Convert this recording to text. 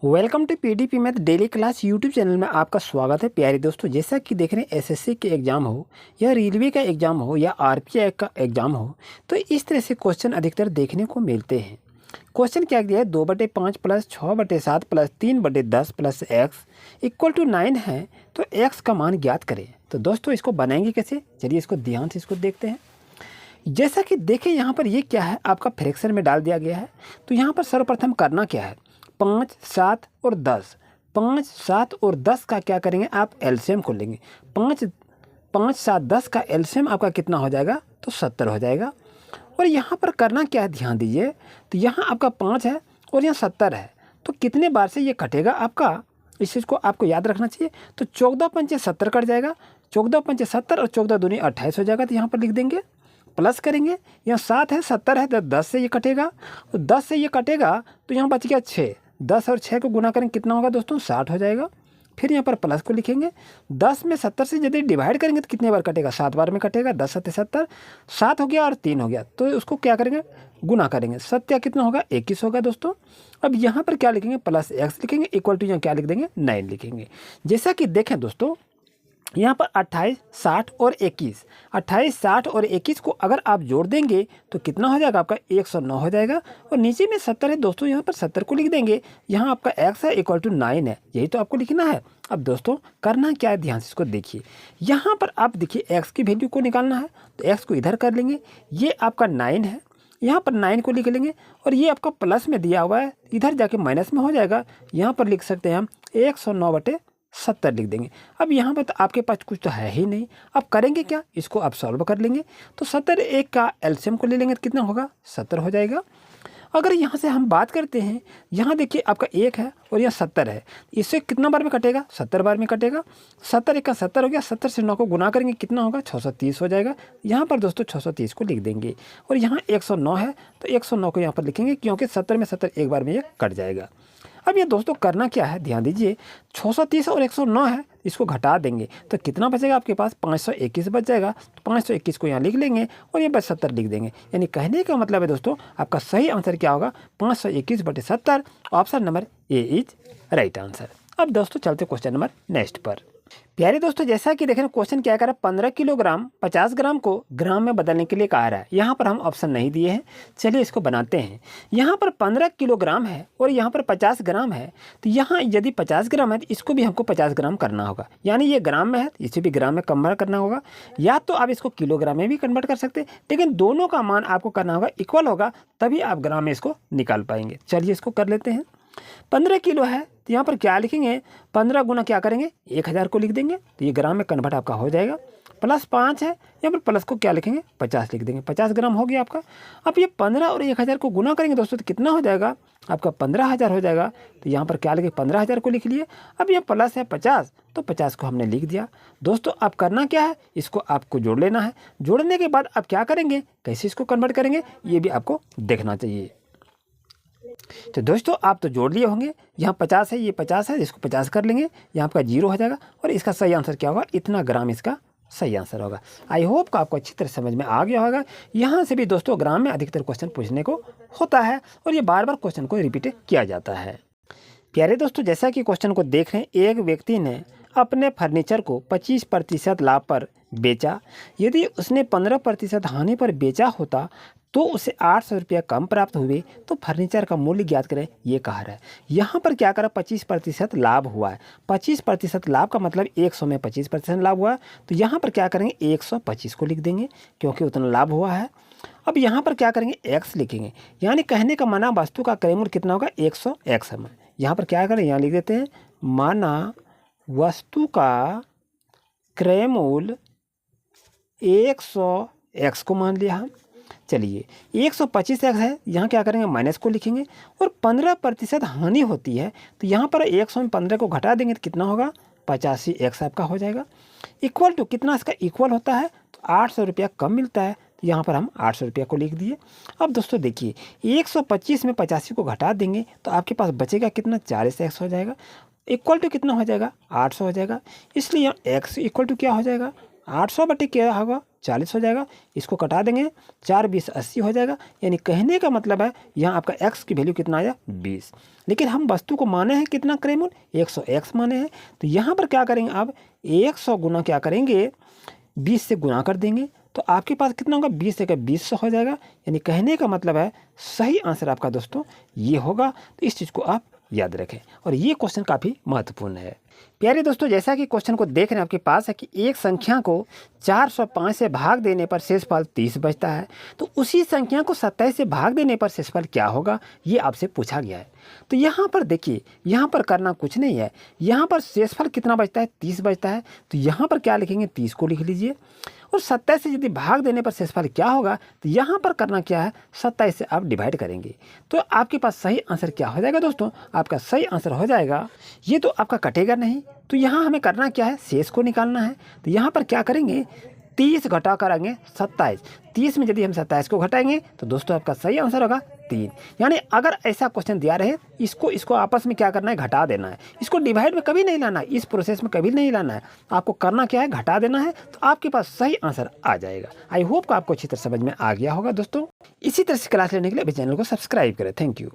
Welcome to PDP math daily class YouTube channel में आपका स्वागत है। प्यारे दोस्तों, जैसा कि देख रहे हैं एसएससी के एग्ज़ाम हो या रेलवे का एग्ज़ाम हो या आरपीआई का एग्ज़ाम हो, तो इस तरह से क्वेश्चन अधिकतर देखने को मिलते हैं। क्वेश्चन क्या दिया है, 2/5 plus 6/7 plus 3/10 plus x equal to 9 है, तो एक्स का मान ज्ञात करें। तो दोस्तों इसको बनाएंगे कैसे, चलिए इसको ध्यान से इसको देखते हैं। जैसा कि देखें यहाँ पर ये क्या है, आपका फ्रैक्शन में डाल दिया गया है। तो यहाँ पर सर्वप्रथम करना क्या है, 5, 7 और 10, 5, 7 और 10 का क्या करेंगे, आप एलसीएम को लेंगे। 5, 7, 10 का एलसीएम आपका कितना हो जाएगा, तो 70 हो जाएगा। और यहाँ पर करना क्या है, ध्यान दीजिए। तो यहाँ आपका 5 है और यहाँ 70 है, तो कितने बार से ये कटेगा आपका, इस चीज़ को आपको याद रखना चाहिए। तो 14 पंचे 70 कट जाएगा, 14 पंचे 70 और 14 दूनी 28 हो जाएगा। तो यहाँ पर लिख देंगे, प्लस करेंगे, यहाँ 7 है 70 है, तो 10 से ये कटेगा, तो 10 से ये कटेगा तो यहाँ बच गया 6। 10 और 6 को गुना करेंगे कितना होगा दोस्तों, 60 हो जाएगा। फिर यहाँ पर प्लस को लिखेंगे, 10 में 70 से यदि डिवाइड करेंगे तो कितने बार कटेगा, 7 बार में कटेगा। 10 7 70, 7 हो गया और 3 हो गया, तो उसको क्या करेंगे, गुना करेंगे। 7 कितना होगा, 21 होगा दोस्तों। अब यहाँ पर क्या लिखेंगे, प्लस एक्स लिखेंगे, इक्वल टू यहाँ क्या लिख देंगे, 9 लिखेंगे। जैसा कि देखें दोस्तों, यहाँ पर 28, 60 और 21, 28, 60 और 21 को अगर आप जोड़ देंगे तो कितना हो जाएगा, आपका 109 हो जाएगा। और नीचे में 70 है दोस्तों, यहाँ पर 70 को लिख देंगे। यहाँ आपका x है इक्वल टू 9 है, यही तो आपको लिखना है। अब दोस्तों करना क्या है, ध्यान से इसको देखिए। यहाँ पर आप देखिए x की वैल्यू को निकालना है, तो x को इधर कर लेंगे। ये आपका 9 है, यहाँ पर 9 को लिख लेंगे, और ये आपका प्लस में दिया हुआ है, इधर जाके माइनस में हो जाएगा। यहाँ पर लिख सकते हैं हम 109/70 लिख देंगे। अब यहाँ पर तो आपके पास कुछ तो है ही नहीं, अब करेंगे क्या, इसको आप सॉल्व कर लेंगे। तो 70 एक का एलसीएम को ले लेंगे तो कितना होगा, 70 हो जाएगा। अगर यहाँ से हम बात करते हैं, यहाँ देखिए आपका 1 है और यहाँ 70 है, इससे कितना बार में कटेगा, 70 बार में कटेगा। 70 एक का 70 हो गया, 70 से 9 को गुना करेंगे कितना होगा, 630 हो जाएगा। यहाँ पर दोस्तों 630 को लिख देंगे, और यहाँ 109 है तो 109 को यहाँ पर लिखेंगे, क्योंकि 70 में 70 एक बार में ये कट जाएगा। अब ये दोस्तों करना क्या है, ध्यान दीजिए। 630 और 109 है, इसको घटा देंगे तो कितना बचेगा आपके पास, 521 बच जाएगा। तो 521 को यहाँ लिख लेंगे और ये बस 70 लिख देंगे। यानी कहने का मतलब है दोस्तों, आपका सही आंसर क्या होगा, 521/70। Option number A is right answer. अब दोस्तों चलते क्वेश्चन नंबर नेक्स्ट पर। प्यारे दोस्तों, जैसा कि देखें क्वेश्चन क्या कह रहा है, 15 किलोग्राम 50 ग्राम को ग्राम में बदलने के लिए कहा रहा है। यहाँ पर हम ऑप्शन नहीं दिए हैं, चलिए इसको बनाते हैं। यहाँ पर 15 किलोग्राम है और यहाँ पर 50 ग्राम है, तो यहाँ यदि 50 ग्राम है तो इसको भी हमको 50 ग्राम करना होगा। यानी ये ग्राम में है, इसे भी ग्राम में कन्वर्ट करना होगा, या तो आप इसको किलोग्राम में भी कन्वर्ट कर सकते हैं, लेकिन दोनों का मान आपको करना होगा इक्वल होगा, तभी आप ग्राम में इसको निकाल पाएंगे। चलिए इसको कर लेते हैं। 15 किलो है तो यहाँ पर क्या लिखेंगे, 15 गुना क्या करेंगे, 1000 को लिख देंगे, तो ये ग्राम में कन्वर्ट आपका हो जाएगा। प्लस 5 है, यहाँ पर प्लस को क्या लिखेंगे, 50 लिख देंगे, 50 ग्राम हो गया आपका। अब ये 15 और 1000 को गुना करेंगे दोस्तों तो कितना हो जाएगा, आपका 15000 हो जाएगा। तो यहाँ पर क्या लिखे, 15000 को लिख लिए। अब ये प्लस है 50, तो 50 को हमने लिख दिया। दोस्तों अब करना क्या है, इसको आपको जोड़ लेना है। जोड़ने के बाद आप क्या करेंगे, कैसे इसको कन्वर्ट करेंगे, ये भी आपको देखना चाहिए। तो दोस्तों आप तो जोड़ लिए होंगे, यहाँ 50 है, ये 50 है, इसको 50 कर लेंगे, यहाँ आपका 0 हो जाएगा, और इसका सही आंसर क्या होगा, इतना ग्राम इसका सही आंसर होगा। आई होप का आपको अच्छी तरह समझ में आ गया होगा। यहाँ से भी दोस्तों ग्राम में अधिकतर क्वेश्चन पूछने को होता है, और ये बार बार क्वेश्चन को रिपीट किया जाता है। प्यारे दोस्तों, जैसा कि क्वेश्चन को देख रहे हैं, एक व्यक्ति ने अपने फर्नीचर को 25% लाभ पर बेचा। यदि उसने 15% हानि पर बेचा होता तो उसे 800 रुपया कम प्राप्त हुए, तो फर्नीचर का मूल्य ज्ञात करें, ये कहा रहा है। यहाँ पर क्या करा, 25% लाभ हुआ है। 25% लाभ का मतलब 100 में 25% लाभ हुआ, तो यहाँ पर क्या करेंगे, 125 को लिख देंगे, क्योंकि उतना लाभ हुआ है। अब यहाँ पर क्या करेंगे, एक्स लिखेंगे, यानी कहने का माना वस्तु का क्रय मूल्य कितना होगा, 100 एक्स है। यहाँ पर क्या करें, यहाँ लिख देते हैं, माना वस्तु का क्रय मूल्य 100 एक्स को मान लिया हम। चलिए 125 एक्स है, यहाँ क्या करेंगे, माइनस को लिखेंगे, और 15% हानि होती है, तो यहाँ पर 100 में 15 को घटा देंगे तो कितना होगा, 85 एक्स आपका हो जाएगा। इक्वल टू कितना इसका इक्वल होता है, तो 800 रुपया कम मिलता है, तो यहाँ पर हम 800 रुपया को लिख दिए। अब दोस्तों देखिए, 125 में 85 को घटा देंगे तो आपके पास बचेगा कितना, 40 एक्स हो जाएगा। इक्वल टू कितना हो जाएगा, 800 हो जाएगा। इसलिए एक्स इक्वल टू क्या हो जाएगा, 800 बटे क्या होगा 40 हो जाएगा। इसको कटा देंगे, 4 20 80 हो जाएगा। यानी कहने का मतलब है यहाँ आपका x की वैल्यू कितना आया 20। लेकिन हम वस्तु को माने हैं कितना क्रयमूल्य 100 x माने हैं। तो यहाँ पर क्या करेंगे आप 100 गुना क्या करेंगे 20 से गुना कर देंगे। तो आपके पास कितना होगा 20 से 20 हो जाएगा। यानी कहने का मतलब है सही आंसर आपका दोस्तों ये होगा। तो इस चीज़ को आप याद रखें और ये क्वेश्चन काफ़ी महत्वपूर्ण है। प्यारे दोस्तों, जैसा कि क्वेश्चन को देख रहे हैं आपके पास है कि एक संख्या को 405 से भाग देने पर शेषफल 30 बचता है, तो उसी संख्या को 27 से भाग देने पर शेषफल क्या होगा, ये आपसे पूछा गया है। तो यहाँ पर देखिए, यहाँ पर करना कुछ नहीं है। यहाँ पर शेषफल कितना बचता है 30 बचता है। तो यहाँ पर क्या लिखेंगे 30 को लिख लीजिए और 27 से यदि भाग देने पर शेषफल क्या होगा, तो यहाँ पर करना क्या है 27 से आप डिवाइड करेंगे। तो आपके पास सही आंसर क्या हो जाएगा दोस्तों, आपका सही आंसर हो जाएगा, ये तो आपका कटेगा नहीं। तो यहाँ हमें करना क्या है शेष को निकालना है। तो यहाँ पर क्या करेंगे 30 घटा करेंगे 27। 30 में यदि हम 27 को घटाएंगे तो दोस्तों आपका सही आंसर होगा 3। यानी अगर ऐसा क्वेश्चन दिया रहे इसको आपस में क्या करना है घटा देना है। इसको डिवाइड में कभी नहीं लाना है, इस प्रोसेस में कभी नहीं लाना है। आपको करना क्या है घटा देना है, तो आपके पास सही आंसर आ जाएगा। आई होप कि आपको अच्छी तरह समझ में आ गया होगा दोस्तों। इसी तरह से क्लास लेने के लिए अभी चैनल को सब्सक्राइब करें। Thank you.